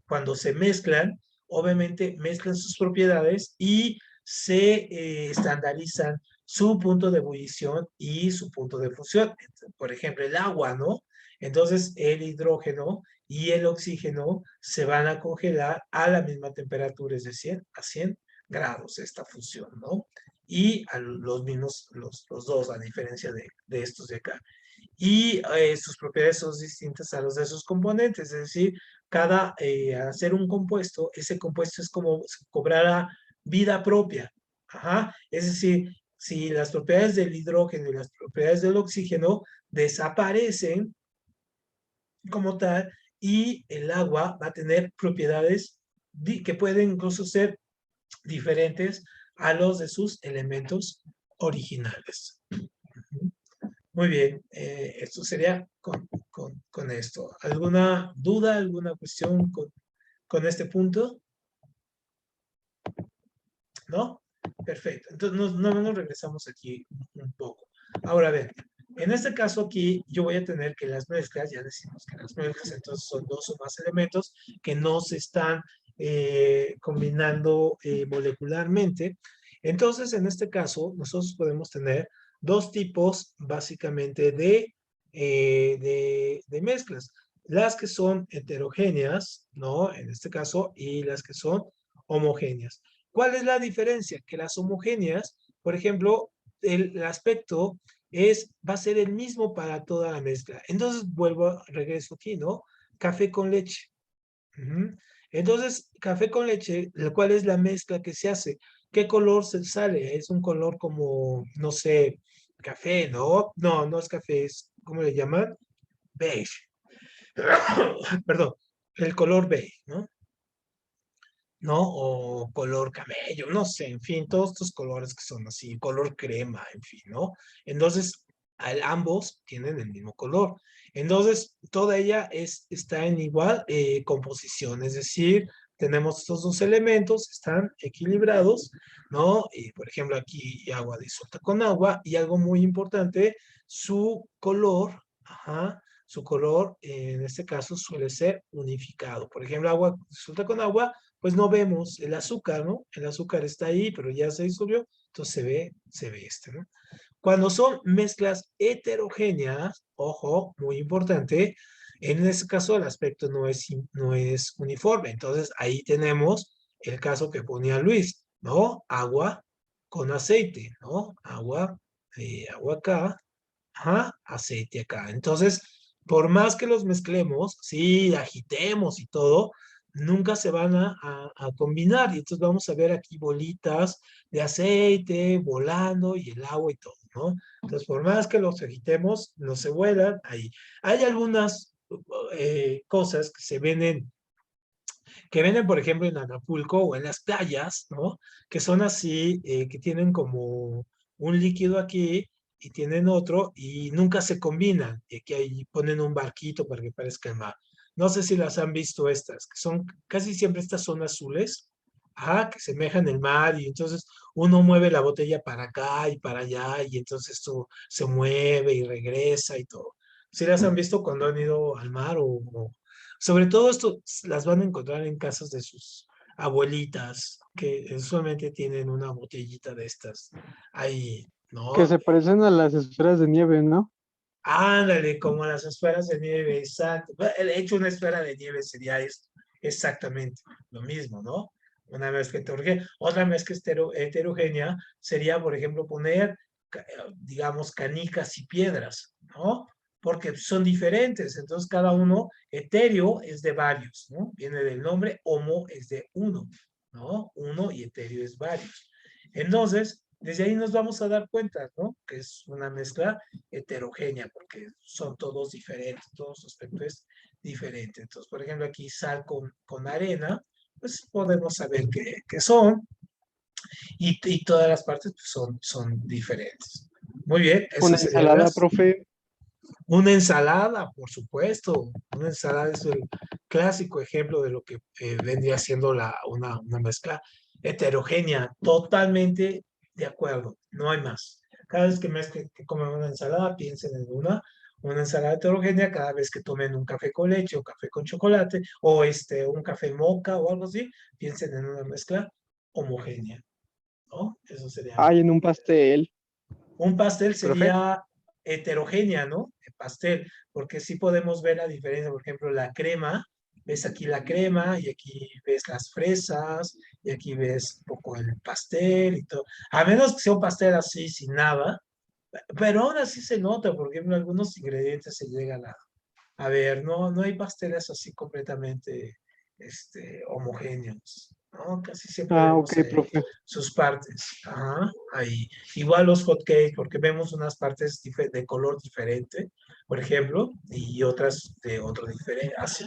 cuando se mezclan, obviamente mezclan sus propiedades y se estandarizan su punto de ebullición y su punto de fusión. Por ejemplo, el agua, ¿no? Entonces, el hidrógeno y el oxígeno se van a congelar a la misma temperatura, es decir, a 100 grados esta fusión, ¿no? Y a los mismos, los dos, a diferencia de estos de acá. Y sus propiedades son distintas a los de sus componentes, es decir, al hacer un compuesto, ese compuesto es como si cobrara vida propia. Ajá. Es decir, si las propiedades del hidrógeno y las propiedades del oxígeno desaparecen como tal y el agua va a tener propiedades que pueden incluso ser diferentes a los de sus elementos originales. Muy bien, esto sería con esto. ¿Alguna duda, alguna cuestión con este punto? ¿No? Perfecto. Entonces nos regresamos aquí un poco. Ahora, a ver, en este caso aquí yo voy a tener que las mezclas, ya decimos que las mezclas entonces son dos o más elementos que no se están combinando molecularmente. Entonces, en este caso, nosotros podemos tener dos tipos básicamente de mezclas. Las que son heterogéneas, ¿no? En este caso, y las que son homogéneas. ¿Cuál es la diferencia? Que las homogéneas, por ejemplo, el aspecto va a ser el mismo para toda la mezcla. Entonces, regreso aquí, ¿no? Café con leche. Ujú. Entonces, café con leche, ¿cuál es la mezcla que se hace? ¿Qué color se sale? Es un color como, no sé, café, ¿no? No, no es café, es, ¿cómo le llaman? Beige. Perdón, el color beige, ¿no? ¿No? O color camello, no sé, en fin, todos estos colores que son así, color crema, en fin, ¿no? Entonces, ambos tienen el mismo color. Entonces, toda ella está en igual composición, es decir, tenemos estos dos elementos, están equilibrados, ¿no? Y, por ejemplo, aquí agua disuelta con agua, y algo muy importante, su color, ajá, su color en este caso suele ser unificado. Por ejemplo, agua disuelta con agua, pues no vemos el azúcar, ¿no? El azúcar está ahí, pero ya se disolvió, entonces se ve este, ¿no? Cuando son mezclas heterogéneas, ojo, muy importante, en este caso el aspecto no es uniforme, entonces ahí tenemos el caso que ponía Luis, ¿no? Agua con aceite, ¿no? Agua acá, ajá, aceite acá. Entonces, por más que los mezclemos, sí, agitemos y todo, nunca se van a combinar. Y entonces vamos a ver aquí bolitas de aceite volando y el agua y todo, ¿no? Entonces, por más que los agitemos, no se vuelan ahí. Hay algunas cosas que venden, por ejemplo, en Acapulco o en las playas, ¿no? Que son así, que tienen como un líquido aquí y tienen otro y nunca se combinan. Y aquí ahí ponen un barquito para que parezca el mar. No sé si las han visto estas, que son casi siempre estas son azules, ajá, que semejan el mar y entonces uno mueve la botella para acá y para allá y entonces esto se mueve y regresa y todo. ¿Sí las han visto cuando han ido al mar sobre todo esto las van a encontrar en casas de sus abuelitas que usualmente tienen una botellita de estas ahí, Que ¿no? se parecen a las esferas de nieve, ¿no? Ándale, como las esferas de nieve, exacto. De hecho, una esfera de nieve sería exactamente lo mismo, ¿no? Una mezcla heterogénea. Otra mezcla heterogénea sería, por ejemplo, poner, digamos, canicas y piedras, ¿no? Porque son diferentes. Entonces, cada uno, etéreo es de varios, ¿no? Viene del nombre, homo es de uno, ¿no? Uno y etéreo es varios. Entonces, desde ahí nos vamos a dar cuenta, ¿no? Que es una mezcla heterogénea, porque son todos diferentes, todos los aspectos es diferente. Entonces, por ejemplo, aquí sal con arena, pues podemos saber qué son, y todas las partes pues, son diferentes. Muy bien, eso Una sería ensalada, profe. una ensalada, por supuesto. Una ensalada es el clásico ejemplo de lo que vendría siendo una mezcla heterogénea, totalmente de acuerdo, no hay más. Cada vez que comen una ensalada, piensen en una ensalada heterogénea. Cada vez que tomen un café con leche o café con chocolate o un café moca o algo así, piensen en una mezcla homogénea, ¿no? Eso sería Ay, en un pastel. un pastel Profe, sería heterogénea, ¿no? El pastel, porque sí podemos ver la diferencia, por ejemplo, la crema, ves aquí la crema y aquí ves las fresas y aquí ves un poco el pastel y todo. A menos que sea un pastel así sin nada, pero aún así se nota, porque en algunos ingredientes se llegan a ver, no hay pasteles así completamente homogéneos, ¿no? Casi siempre Ah, vemos ok, profe. sus partes, ajá, ahí. Igual los hot cakes, porque vemos unas partes de color diferente, por ejemplo, y otras de otro diferente, así.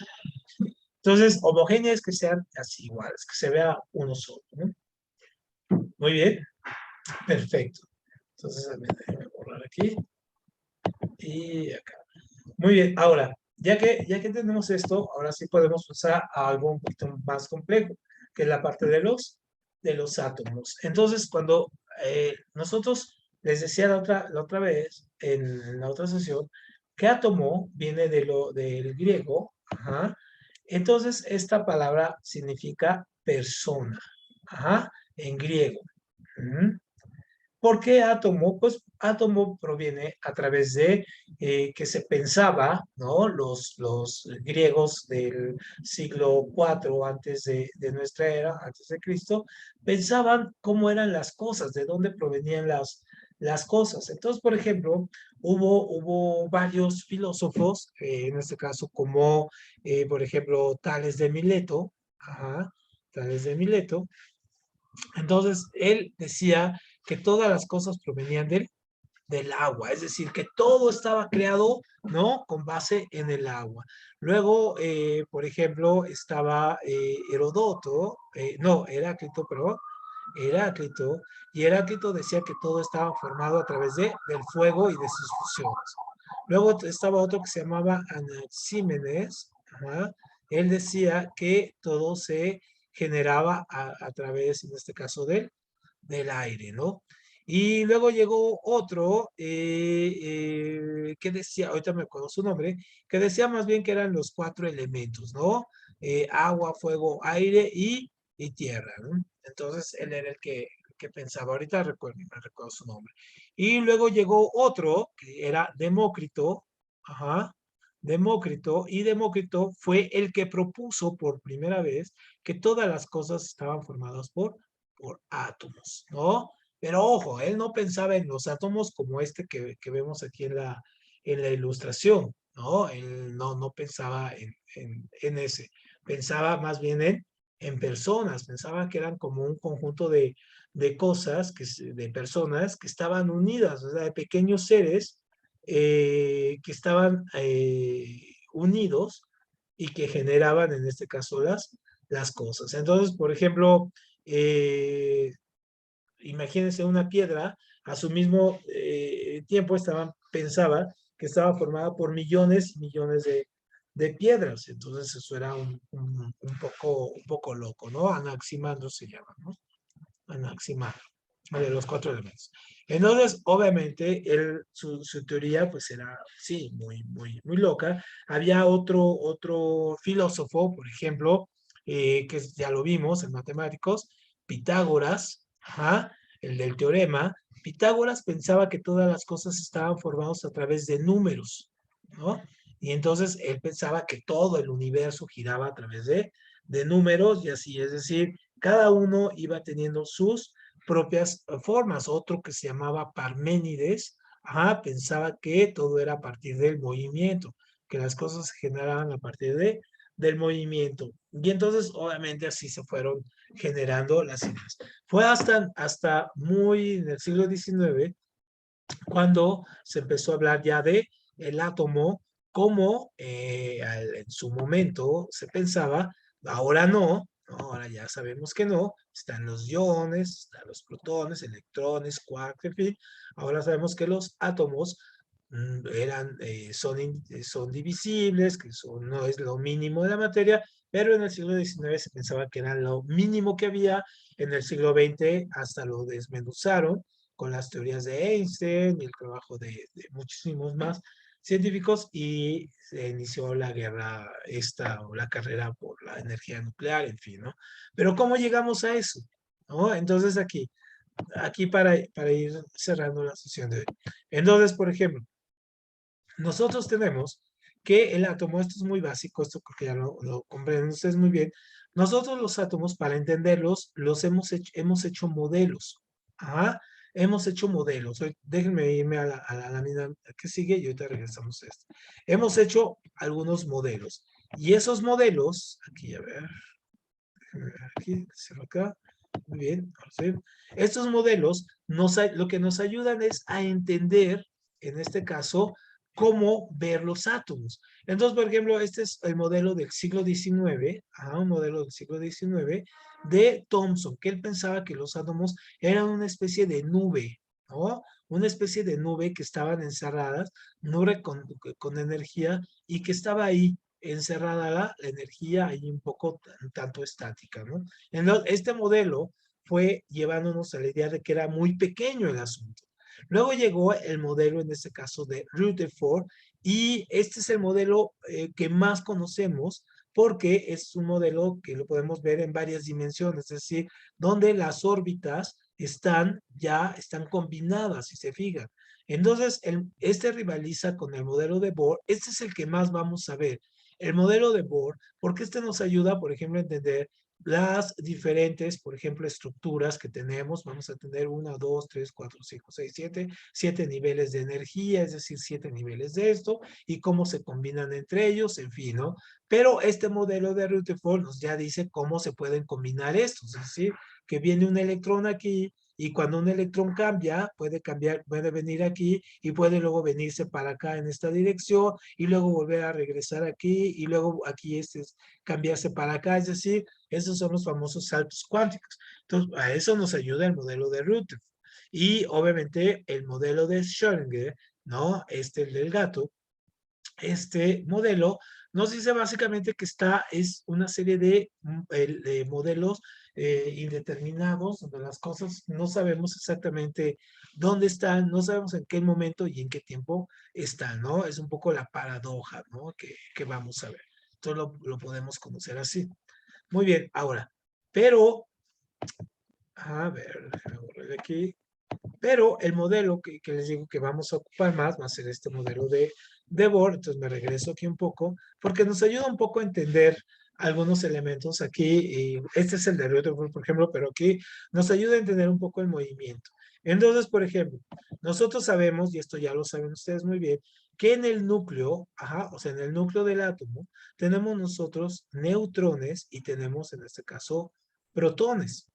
Entonces, homogénea es que sean así iguales, que se vea uno solo, ¿no? Muy bien, perfecto. Entonces, déjame borrar aquí y acá. Muy bien, ahora, ya que tenemos esto, ahora sí podemos pasar a algo un poquito más complejo, que es la parte de los átomos. Entonces, cuando nosotros les decía la otra vez, en la otra sesión, que átomo viene del griego, ajá, entonces esta palabra significa persona, ajá, en griego. Ujú. ¿Por qué átomo? Pues átomo proviene a través de que se pensaba, ¿no? Los griegos del siglo IV antes de nuestra era, antes de Cristo, pensaban cómo eran las cosas, de dónde provenían las cosas. Entonces, por ejemplo, hubo varios filósofos, en este caso como, por ejemplo, Tales de Mileto, ajá, Tales de Mileto. Entonces, él decía que todas las cosas provenían del agua, es decir, que todo estaba creado, ¿no? Con base en el agua. Luego, por ejemplo, estaba Heródoto, no, Heráclito, perdón, Heráclito, y Heráclito decía que todo estaba formado a través del fuego y de sus fusiones. Luego estaba otro que se llamaba Anaxímenes, ajá. Él decía que todo se generaba a través, en este caso, del aire, ¿no? Y luego llegó otro que decía, ahorita me acuerdo su nombre, que decía más bien que eran los 4 elementos, ¿no? Agua, fuego, aire y tierra, ¿no? Entonces él era el que pensaba, ahorita me recuerdo su nombre. Y luego llegó otro que era Demócrito, ajá, Demócrito, y Demócrito fue el que propuso por primera vez que todas las cosas estaban formadas por átomos, ¿no? Pero ojo, él no pensaba en los átomos como este que vemos aquí en la ilustración, ¿no? Él no pensaba en ese. Pensaba más bien en personas, pensaba que eran como un conjunto de cosas, de personas que estaban unidas, o sea, de pequeños seres que estaban unidos y que generaban, en este caso, las cosas. Entonces, por ejemplo, imagínense una piedra, a su mismo tiempo pensaba que estaba formada por millones y millones de piedras. Entonces eso era un poco loco, ¿no? Anaximandro se llama, ¿no? Anaximandro, de los 4 elementos. Entonces, obviamente, su teoría, pues era, sí, muy loca. Había otro filósofo, por ejemplo, que ya lo vimos en matemáticos, Pitágoras, ajá, el del teorema. Pitágoras pensaba que todas las cosas estaban formadas a través de números, ¿no? Y entonces él pensaba que todo el universo giraba a través de números y así, es decir, cada uno iba teniendo sus propias formas. Otro que se llamaba Parménides, ajá, pensaba que todo era a partir del movimiento, que las cosas se generaban a partir del movimiento. Y entonces, obviamente, así se fueron generando las ideas. Fue hasta muy en el siglo XIX cuando se empezó a hablar ya de el átomo como en su momento se pensaba, ahora no, ahora ya sabemos que no, están los iones, están los protones, electrones, quarks, en fin, ahora sabemos que los átomos son divisibles, que no es lo mínimo de la materia, pero en el siglo XIX se pensaba que era lo mínimo que había, en el siglo XX hasta lo desmenuzaron, con las teorías de Einstein y el trabajo de muchísimos más científicos y se inició la guerra o la carrera por la energía nuclear, en fin, ¿no? Pero ¿cómo llegamos a eso? ¿No? Entonces aquí para ir cerrando la sesión de hoy. Entonces, por ejemplo, nosotros tenemos que el átomo, esto es muy básico, esto creo que ya lo comprenden ustedes muy bien, nosotros los átomos, para entenderlos, hemos hecho modelos. Ajá. Hemos hecho modelos. Déjenme irme a la lámina que sigue y ahorita regresamos a esto. Hemos hecho algunos modelos. Y esos modelos, aquí a ver, aquí, cierro acá. Muy bien. ¿Sí? Estos modelos lo que nos ayudan es a entender, en este caso, cómo ver los átomos. Entonces, por ejemplo, este es el modelo del siglo XIX, un modelo del siglo XIX de Thomson, que él pensaba que los átomos eran una especie de nube, ¿no? Una especie de nube que estaban encerradas, nube con energía y que estaba ahí encerrada la energía ahí un poco tanto estática, ¿no? Entonces, este modelo fue llevándonos a la idea de que era muy pequeño el asunto. Luego llegó el modelo, en este caso, de Rutherford, y este es el modelo que más conocemos porque es un modelo que lo podemos ver en varias dimensiones, es decir, donde las órbitas están combinadas, si se fijan. Entonces, este rivaliza con el modelo de Bohr. Este es el que más vamos a ver. El modelo de Bohr, porque este nos ayuda, por ejemplo, a entender las diferentes, por ejemplo, estructuras que tenemos. Vamos a tener 1, 2, 3, 4, 5, 6, 7 niveles de energía, es decir, 7 niveles de esto, y cómo se combinan entre ellos, en fin, ¿no? Pero este modelo de Rutherford nos ya dice cómo se pueden combinar estos, es decir, que viene un electrón aquí, y cuando un electrón puede venir aquí y puede luego venirse para acá en esta dirección y luego volver a regresar aquí y luego aquí cambiarse para acá, es decir, esos son los famosos saltos cuánticos. Entonces, a eso nos ayuda el modelo de Rutherford. Y obviamente el modelo de Schrödinger, ¿no? El del gato, este modelo nos dice básicamente que es una serie de modelos indeterminados, donde las cosas no sabemos exactamente dónde están, no sabemos en qué momento y en qué tiempo están, ¿no? Es un poco la paradoja, ¿no? Que vamos a ver. Entonces lo podemos conocer así. Muy bien, ahora, pero, a ver, déjame borrar aquí. Pero el modelo que les digo que vamos a ocupar más va a ser este modelo de Bohr. Entonces me regreso aquí un poco, porque nos ayuda un poco a entender algunos elementos aquí. Y este es el de Rutherford, por ejemplo, pero aquí nos ayuda a entender un poco el movimiento. Entonces, por ejemplo, nosotros sabemos, y esto ya lo saben ustedes muy bien, que en el núcleo, o sea, en el núcleo del átomo, tenemos nosotros neutrones y tenemos en este caso protones.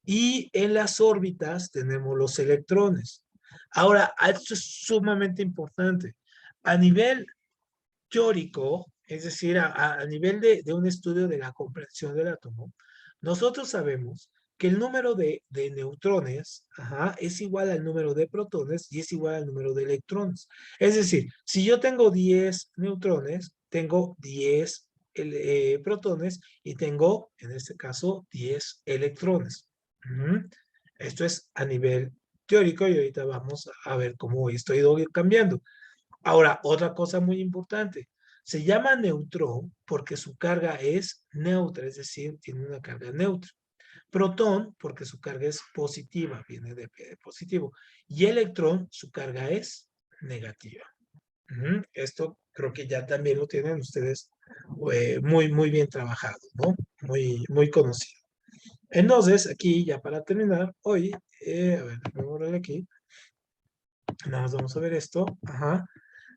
Y en las órbitas tenemos los electrones. Ahora, esto es sumamente importante. A nivel teórico, es decir, a nivel de un estudio de la comprensión del átomo, nosotros sabemos que el número de neutrones, es igual al número de protones y es igual al número de electrones. Es decir, si yo tengo 10 neutrones, tengo 10 protones y tengo, en este caso, 10 electrones. Esto es a nivel teórico y ahorita vamos a ver cómo esto ha ido cambiando. Ahora, otra cosa muy importante. Se llama neutrón porque su carga es neutra, es decir, tiene una carga neutra. Protón, porque su carga es positiva, viene de positivo. Y electrón, su carga es negativa. Esto creo que ya también lo tienen ustedes muy bien trabajado, ¿no? Muy conocido. Entonces, aquí ya para terminar, hoy, a ver, déjame borrar aquí. Nada más vamos a ver esto.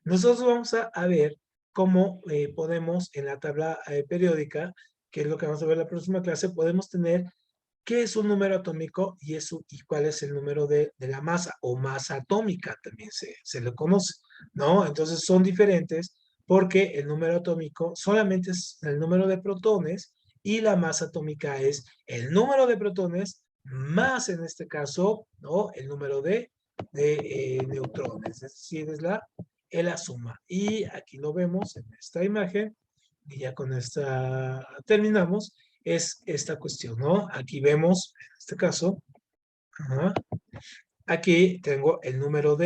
Nosotros vamos a ver cómo podemos en la tabla periódica, que es lo que vamos a ver en la próxima clase, podemos tener qué es un número atómico y cuál es el número de la masa o masa atómica también se le conoce, ¿no? Entonces son diferentes porque el número atómico solamente es el número de protones y la masa atómica es el número de protones más en este caso, ¿no? El número de neutrones, es decir, es la suma. Y aquí lo vemos en esta imagen y ya con esta terminamos es esta cuestión, ¿no? Aquí vemos, en este caso, aquí tengo el número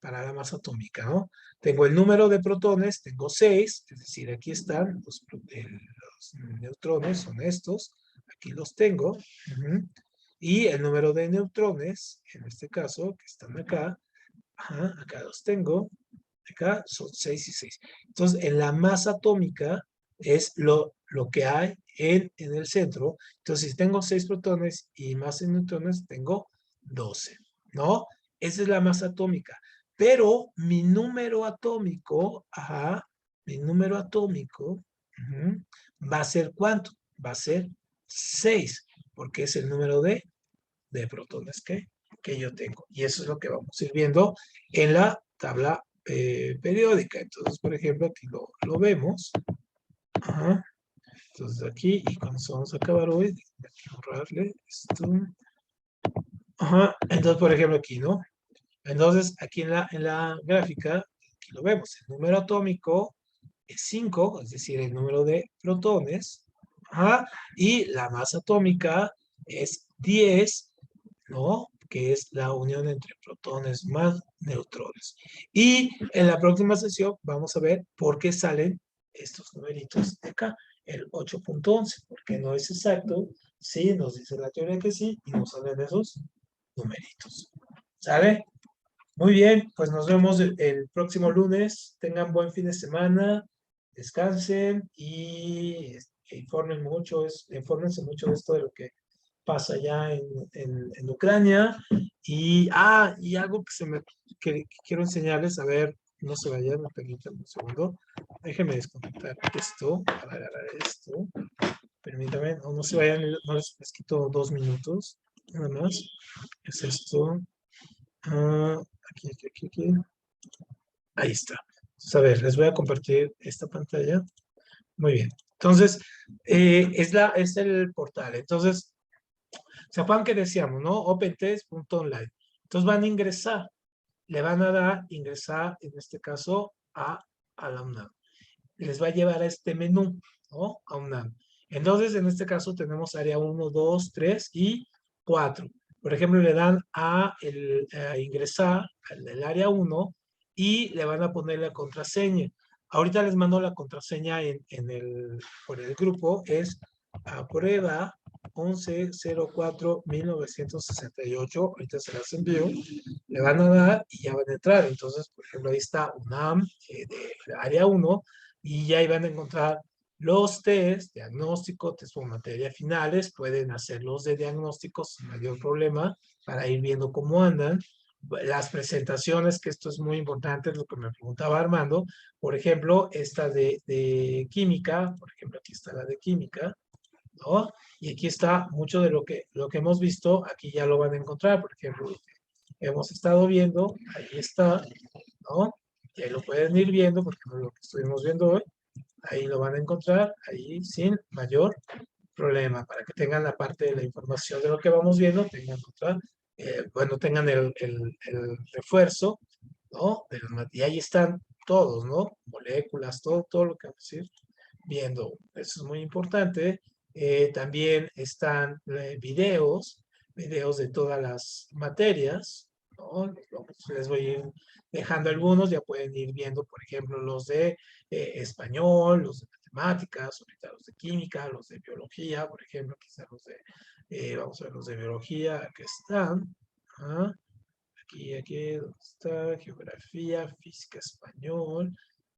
para la masa atómica, ¿no? Tengo el número de protones, tengo 6, es decir, aquí están los neutrones, son estos, aquí los tengo, y el número de neutrones, en este caso, que están acá, acá los tengo, acá son 6 y 6. Entonces, en la masa atómica es lo que hay en el centro. Entonces, si tengo 6 protones y más neutrones, tengo 12, ¿no? Esa es la masa atómica. Pero mi número atómico, mi número atómico, va a ser ¿cuánto? Va a ser 6, porque es el número de protones que yo tengo. Y eso es lo que vamos a ir viendo en la tabla periódica. Entonces, por ejemplo, aquí lo vemos. Entonces, aquí, y con eso vamos a acabar hoy. Aquí borrarle esto. Entonces, por ejemplo, aquí, ¿no? Entonces, aquí en la gráfica, aquí lo vemos. El número atómico es 5, es decir, el número de protones. Y la masa atómica es 10, ¿no? Que es la unión entre protones más neutrones. Y en la próxima sesión vamos a ver por qué salen estos numeritos de acá, el 8.11, porque no es exacto, sí, nos dice la teoría que sí, y nos salen esos numeritos. ¿Sale? Muy bien, pues nos vemos el próximo lunes. Tengan buen fin de semana, descansen y infórmense mucho de esto de lo que pasa allá en Ucrania. Y algo que quiero enseñarles, a ver, no se vayan, me permítanme un segundo. Déjenme desconectar esto para agarrar esto. Permítanme, no se vayan, no les quito 2 minutos, nada más. Es esto. Aquí. Ahí está. Entonces, a ver, les voy a compartir esta pantalla. Muy bien. Entonces, es el portal. Entonces, ¿se acuerdan que decíamos, no? opentest.online. Entonces van a ingresar. Le van a dar ingresar, en este caso, a la UNAM. Les va a llevar a este menú, ¿no? A UNAM. Entonces, en este caso tenemos área 1, 2, 3 y 4. Por ejemplo, le dan a ingresar al área 1 y le van a poner la contraseña. Ahorita les mando la contraseña por el grupo, es a prueba 1104-1968. Ahorita se las envío. Le van a dar y ya van a entrar. Entonces, por ejemplo, ahí está UNAM de área 1 y ya ahí van a encontrar los test, diagnóstico, test por materia finales. Pueden hacerlos de diagnóstico sin mayor problema para ir viendo cómo andan. Las presentaciones, que esto es muy importante, es lo que me preguntaba Armando. Por ejemplo, esta de química, por ejemplo, aquí está la de química, ¿no? Y aquí está mucho de lo que hemos visto, aquí ya lo van a encontrar. Por ejemplo, hemos estado viendo, ahí está, ¿no? Y ahí lo pueden ir viendo, porque no es lo que estuvimos viendo hoy. Ahí lo van a encontrar, ahí sin mayor problema, para que tengan la parte de la información de lo que vamos viendo, tengan otra, bueno, tengan el refuerzo, ¿no? Y ahí están todos, ¿no? Moléculas, todo lo que vamos a ir viendo. Eso es muy importante. También están videos de todas las materias, ¿no? Les voy a ir dejando algunos, ya pueden ir viendo, por ejemplo, los de español, los de matemáticas, ahorita los de química, los de biología, por ejemplo, quizás los de, vamos a ver, los de biología, aquí están. Ajá. Aquí, ¿dónde está? Geografía, física, español.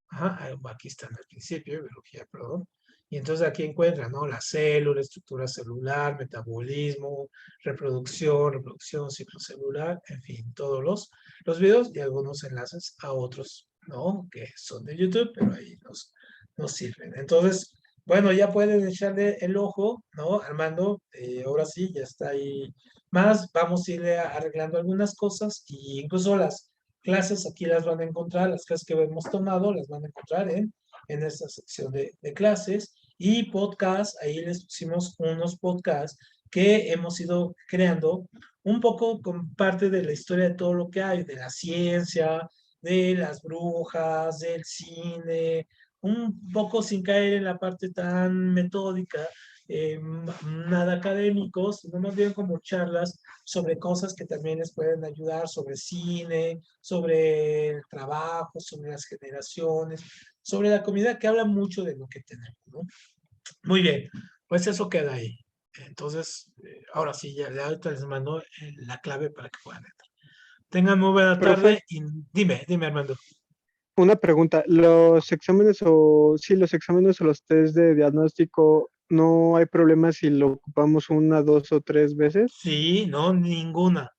Ajá, aquí están al principio, biología, perdón. Y entonces aquí encuentran, ¿no? La célula, estructura celular, metabolismo, reproducción, ciclo celular, en fin, todos los videos y algunos enlaces a otros, ¿no? Que son de YouTube, pero ahí nos sirven. Entonces, bueno, ya pueden echarle el ojo, ¿no? Armando, ahora sí, ya está ahí más. Vamos a ir arreglando algunas cosas y incluso las clases aquí las van a encontrar, las clases que hemos tomado las van a encontrar en esta sección de clases y podcast, ahí les pusimos unos podcasts que hemos ido creando un poco con parte de la historia de todo lo que hay, de la ciencia, de las brujas, del cine, un poco sin caer en la parte tan metódica, nada académicos, sino más bien como charlas sobre cosas que también les pueden ayudar, sobre cine, sobre el trabajo, sobre las generaciones, sobre la comida, que habla mucho de lo que tenemos, ¿no? Muy bien, pues eso queda ahí. Entonces, ahora sí, ya ahorita les mando la clave para que puedan entrar. Tengan muy buena Profe, tarde y dime, Armando. una pregunta. Los exámenes o los test de diagnóstico, ¿no hay problema si lo ocupamos una, dos o tres veces? Sí, no, ninguna,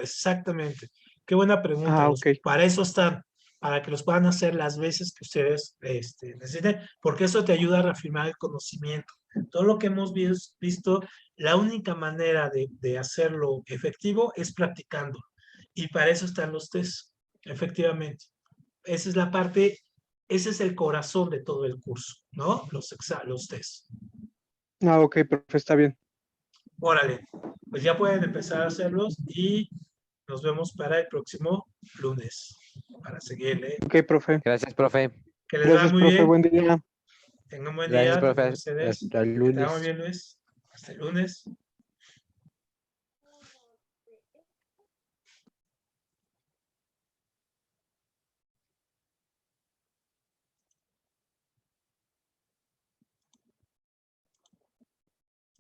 exactamente. Qué buena pregunta. Ah, ok. Para eso están, para que los puedan hacer las veces que ustedes necesiten, porque eso te ayuda a reafirmar el conocimiento. Todo lo que hemos visto, la única manera de hacerlo efectivo es practicando. Y para eso están los test, efectivamente. Esa es la parte, ese es el corazón de todo el curso, ¿no? Los test. Ah, ok, profe, está bien. Órale, pues ya pueden empezar a hacerlos y nos vemos para el próximo lunes para seguirle. Ok, profe. Gracias, profe. Que les va Gracias, muy profe. bien. Buen día. Tengan buen Gracias, día. Tengan profe. Mercedes. Hasta el Que te vaya muy lunes. bien, Luis. Hasta el lunes.